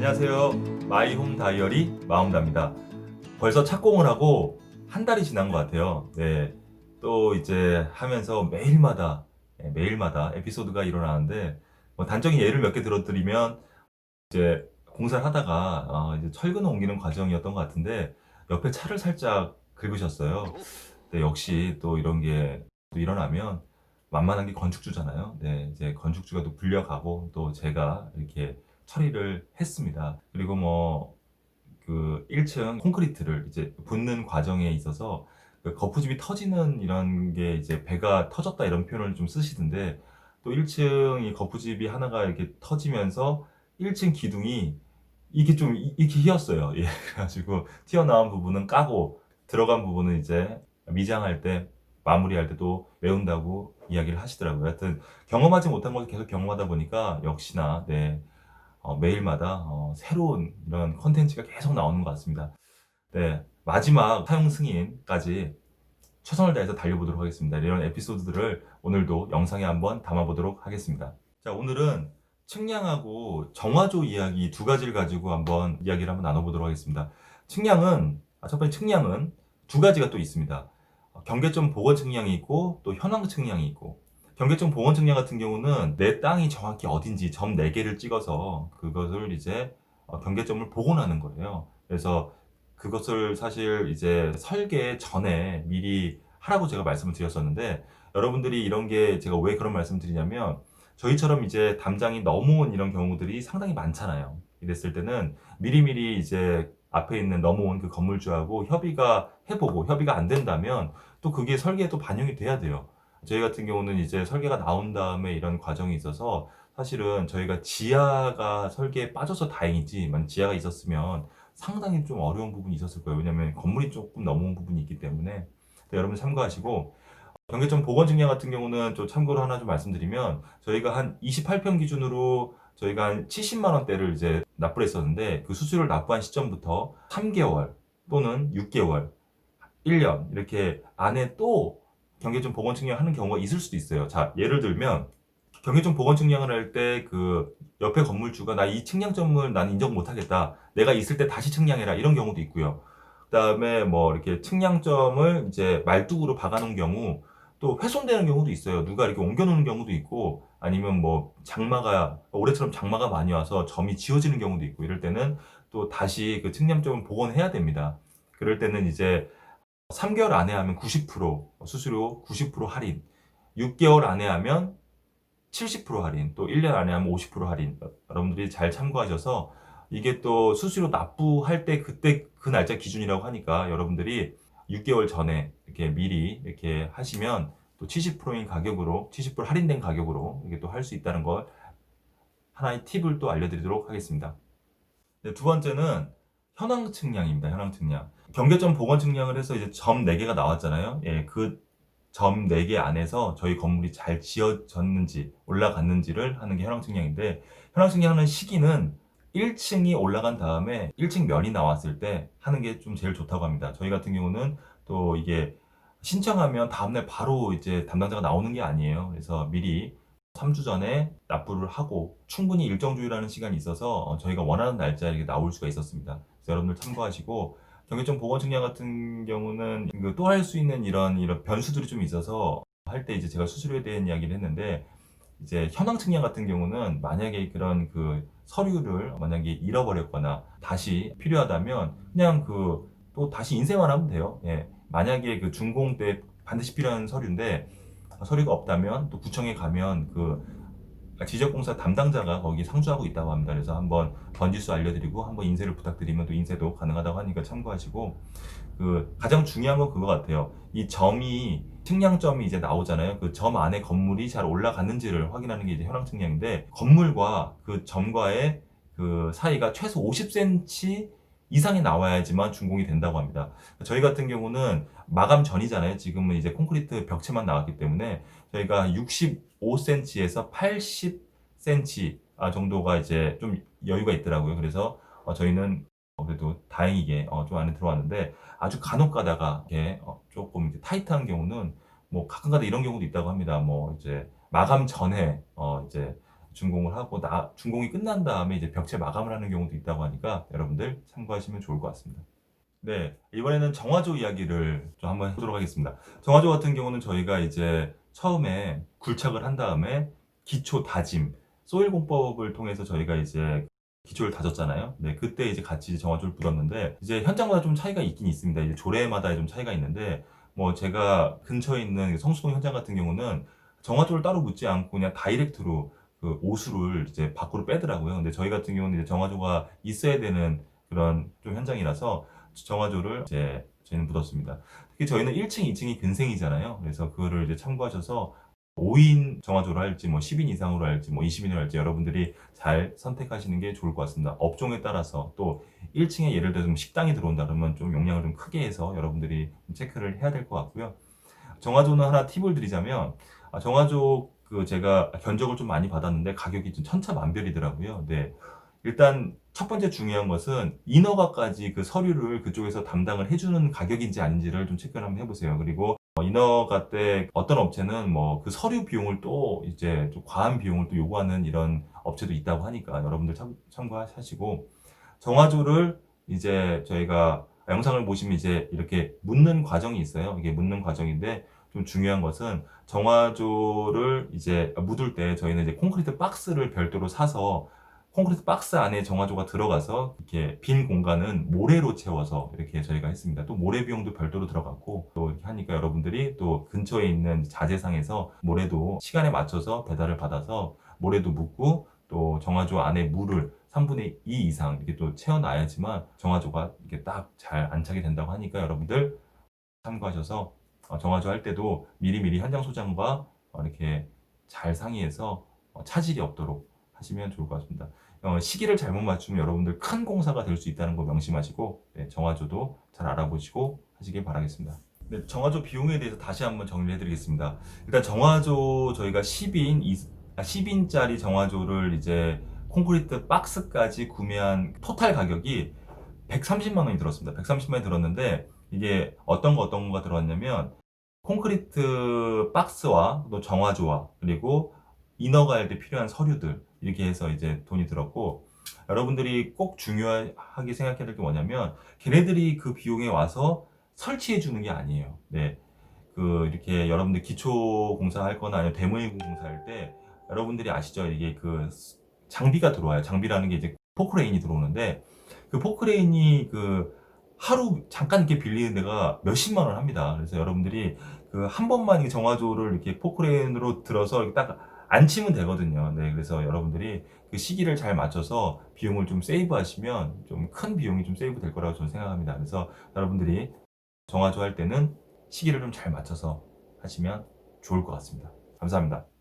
안녕하세요. 마이홈 다이어리 마음다입니다. 벌써 착공을 하고 한 달이 지난 것 같아요. 네. 또 이제 하면서 매일마다 에피소드가 일어나는데, 단적인 예를 몇 개 들어드리면, 이제 공사를 하다가 이제 철근을 옮기는 과정이었던 것 같은데, 옆에 차를 살짝 긁으셨어요. 네, 역시 또 이런 게 또 일어나면 만만한 게 건축주잖아요. 네, 이제 건축주가 또 불려가고 또 제가 이렇게 처리를 했습니다. 그리고 그 1층 콘크리트를 이제 붓는 과정에 있어서 그 거푸집이 터지는 이런 게 이제 배가 터졌다 이런 표현을 좀 쓰시던데, 또 1층 이 거푸집이 하나가 이렇게 터지면서 1층 기둥이 이게 좀 이렇게 휘었어요. 예, 그래가지고 튀어나온 부분은 까고 들어간 부분은 이제 미장할 때 마무리할 때도 메운다고 이야기를 하시더라고요. 하여튼 경험하지 못한 걸 계속 경험하다 보니까 역시나 매일마다 새로운 이런 컨텐츠가 계속 나오는 것 같습니다. 네, 마지막 사용 승인까지 최선을 다해서 달려보도록 하겠습니다. 이런 에피소드들을 오늘도 영상에 한번 담아보도록 하겠습니다. 자, 오늘은 측량하고 정화조 이야기 두 가지를 가지고 한번 이야기를 한번 나눠보도록 하겠습니다. 첫 번째 측량은 두 가지가 또 있습니다. 경계점 보건 측량이 있고 또 현황 측량이 있고, 경계점 보건 측량 같은 경우는 내 땅이 정확히 어딘지 점 4개를 찍어서 그것을 이제 경계점을 복원하는 거예요. 그래서 그것을 사실 이제 설계 전에 미리 하라고 제가 말씀을 드렸었는데, 여러분들이 이런 게 제가 왜 그런 말씀을 드리냐면, 저희처럼 이제 담장이 넘어온 이런 경우들이 상당히 많잖아요. 이랬을 때는 미리미리 이제 앞에 있는 넘어온 그 건물주하고 협의가 안 된다면 또 그게 설계에 또 반영이 돼야 돼요. 저희 같은 경우는 이제 설계가 나온 다음에 이런 과정이 있어서, 사실은 저희가 지하가 설계에 빠져서 다행이지, 만 지하가 있었으면 상당히 좀 어려운 부분이 있었을 거예요. 왜냐면 건물이 조금 넘어온 부분이 있기 때문에. 여러분 참고하시고, 경계점 보건 측량 같은 경우는 좀 참고로 하나 좀 말씀드리면, 저희가 한 28평 기준으로 저희가 한 70만 원대를 이제 납부를 했었는데, 그 수수료를 납부한 시점부터 3개월 또는 6개월, 1년 이렇게 안에 또 경계점 보건 측량 하는 경우가 있을 수도 있어요. 자, 예를 들면 경계점 보건 측량을 할 때 그 옆에 건물주가 나 이 측량점을 난 인정 못 하겠다, 내가 있을 때 다시 측량해라, 이런 경우도 있고요. 그다음에 이렇게 측량점을 이제 말뚝으로 박아놓은 경우 또 훼손되는 경우도 있어요. 누가 이렇게 옮겨놓는 경우도 있고, 아니면 올해처럼 장마가 많이 와서 점이 지워지는 경우도 있고, 이럴 때는 또 다시 그 측량점을 복원해야 됩니다. 그럴 때는 이제 3개월 안에 하면 90% 수수료 90% 할인, 6개월 안에 하면 70% 할인, 또 1년 안에 하면 50% 할인. 여러분들이 잘 참고하셔서, 이게 또 수수료 납부할 때 그때 그 날짜 기준이라고 하니까 여러분들이 6개월 전에 이렇게 미리 이렇게 하시면 또 70%인 가격으로, 70% 할인된 가격으로 이게 또 할 수 있다는 걸, 하나의 팁을 또 알려드리도록 하겠습니다. 네, 두 번째는 현황 측량입니다. 현황 측량. 경계점 보건 측량을 해서 이제 점 4개가 나왔잖아요. 예, 그 점 4개 안에서 저희 건물이 잘 지어졌는지 올라갔는지를 하는 게 현황 측량인데, 현황 측량하는 시기는 1층이 올라간 다음에 1층 면이 나왔을 때 하는 게 좀 제일 좋다고 합니다. 저희 같은 경우는 또 이게 신청하면 다음날 바로 이제 담당자가 나오는 게 아니에요. 그래서 미리 3주 전에 납부를 하고 충분히 일정 주의라는 시간이 있어서 저희가 원하는 날짜에 이렇게 나올 수가 있었습니다. 그래서 여러분들 참고하시고, 경계점 보건 측량 같은 경우는 또 할 수 있는 이런 변수들이 좀 있어서, 할 때 이제 제가 수수료에 대한 이야기를 했는데, 이제 현황 측량 같은 경우는 만약에 그런 그 서류를 만약에 잃어버렸거나 다시 필요하다면 그냥 또 다시 인쇄만 하면 돼요. 예. 만약에 그 준공 때 반드시 필요한 서류인데 서류가 없다면 또 구청에 가면 지적공사 담당자가 거기 상주하고 있다고 합니다. 그래서 한번 번지수 알려드리고 한번 인쇄를 부탁드리면 또 인쇄도 가능하다고 하니까 참고하시고, 그 가장 중요한 건 그거 같아요. 이 점이, 측량점이 이제 나오잖아요. 그 점 안에 건물이 잘 올라갔는지를 확인하는 게 이제 현황 측량인데, 건물과 그 점과의 그 사이가 최소 50cm 이상이 나와야지만 준공이 된다고 합니다. 저희 같은 경우는 마감 전이잖아요. 지금은 이제 콘크리트 벽체만 나왔기 때문에 저희가 65cm에서 80cm 정도가 이제 좀 여유가 있더라고요. 그래서 저희는 그래도 다행이게 좀 안에 들어왔는데, 아주 간혹 가다가 이렇게 조금 이제 타이트한 경우는 가끔가다 이런 경우도 있다고 합니다. 이제 마감 전에 이제 준공을 하고 준공이 끝난 다음에 이제 벽체 마감을 하는 경우도 있다고 하니까 여러분들 참고하시면 좋을 것 같습니다. 네, 이번에는 정화조 이야기를 좀 한번 해보도록 하겠습니다. 정화조 같은 경우는 저희가 이제 처음에 굴착을 한 다음에 기초 다짐, 소일 공법을 통해서 저희가 이제 기초를 다졌잖아요. 네, 그때 이제 같이 정화조를 묻었는데 이제 현장마다 좀 차이가 있긴 있습니다. 이제 조례마다 좀 차이가 있는데 뭐 제가 근처에 있는 성수동 현장 같은 경우는 정화조를 따로 묻지 않고 그냥 다이렉트로 그 오수를 이제 밖으로 빼더라고요. 근데 저희 같은 경우는 이제 정화조가 있어야 되는 그런 좀 현장이라서 정화조를 이제 저희는 묻었습니다. 특히 저희는 1층, 2층이 근생이잖아요. 그래서 그거를 이제 참고하셔서 5인 정화조로 할지 뭐 10인 이상으로 할지 뭐 20인으로 할지 여러분들이 잘 선택하시는 게 좋을 것 같습니다. 업종에 따라서 또 1층에 예를 들어서 식당이 들어온다 그러면 좀 용량을 좀 크게 해서 여러분들이 체크를 해야 될 것 같고요. 정화조는 하나 팁을 드리자면 정화조 그 제가 견적을 좀 많이 받았는데 가격이 좀 천차만별이더라고요. 네. 일단 첫 번째 중요한 것은 인허가까지 그 서류를 그쪽에서 담당을 해주는 가격인지 아닌지를 좀 체크를 한번 해보세요. 그리고 인허가 때 어떤 업체는 뭐 그 서류 비용을 또 이제 좀 과한 비용을 또 요구하는 이런 업체도 있다고 하니까 여러분들 참고하시고 정화조를 이제 저희가 영상을 보시면 이제 이렇게 묻는 과정이 있어요. 이게 묻는 과정인데 좀 중요한 것은 정화조를 이제 묻을 때 저희는 이제 콘크리트 박스를 별도로 사서 콘크리트 박스 안에 정화조가 들어가서 이렇게 빈 공간은 모래로 채워서 이렇게 저희가 했습니다. 또 모래 비용도 별도로 들어갔고 또 이렇게 하니까 여러분들이 또 근처에 있는 자재상에서 모래도 시간에 맞춰서 배달을 받아서 모래도 묻고 또 정화조 안에 물을 3분의 2 이상 이렇게 또 채워놔야지만 정화조가 이렇게 딱 잘 안착이 된다고 하니까 여러분들 참고하셔서 정화조 할 때도 미리미리 현장 소장과 이렇게 잘 상의해서 차질이 없도록 하시면 좋을 것 같습니다. 시기를 잘못 맞추면 여러분들 큰 공사가 될 수 있다는 거 명심하시고 네, 정화조도 잘 알아보시고 하시길 바라겠습니다. 네, 정화조 비용에 대해서 다시 한번 정리해 드리겠습니다. 일단 정화조 저희가 10인짜리 정화조를 이제 콘크리트 박스까지 구매한 토탈 가격이 130만 원이 들었습니다. 130만 원이 들었는데 이게 어떤 거가 들어왔냐면 콘크리트 박스와 또 정화조와 그리고 인허가 할 때 필요한 서류들 이렇게 해서 이제 돈이 들었고 여러분들이 꼭 중요하게 생각해야 될 게 뭐냐면 걔네들이 그 비용에 와서 설치해 주는 게 아니에요. 네. 그 이렇게 여러분들 기초 공사할 거나 아니면 대모임 공사할 때 여러분들이 아시죠? 이게 그 장비가 들어와요. 장비라는 게 이제 포크레인이 들어오는데 그 포크레인이 그 하루 잠깐 이렇게 빌리는 데가 몇십만 원 합니다. 그래서 여러분들이 그 한 번만 이 정화조를 이렇게 포크레인으로 들어서 이렇게 딱 앉히면 되거든요. 네, 그래서 여러분들이 그 시기를 잘 맞춰서 비용을 좀 세이브 하시면 좀 큰 비용이 좀 세이브 될 거라고 저는 생각합니다. 그래서 여러분들이 정화조 할 때는 시기를 좀 잘 맞춰서 하시면 좋을 것 같습니다. 감사합니다.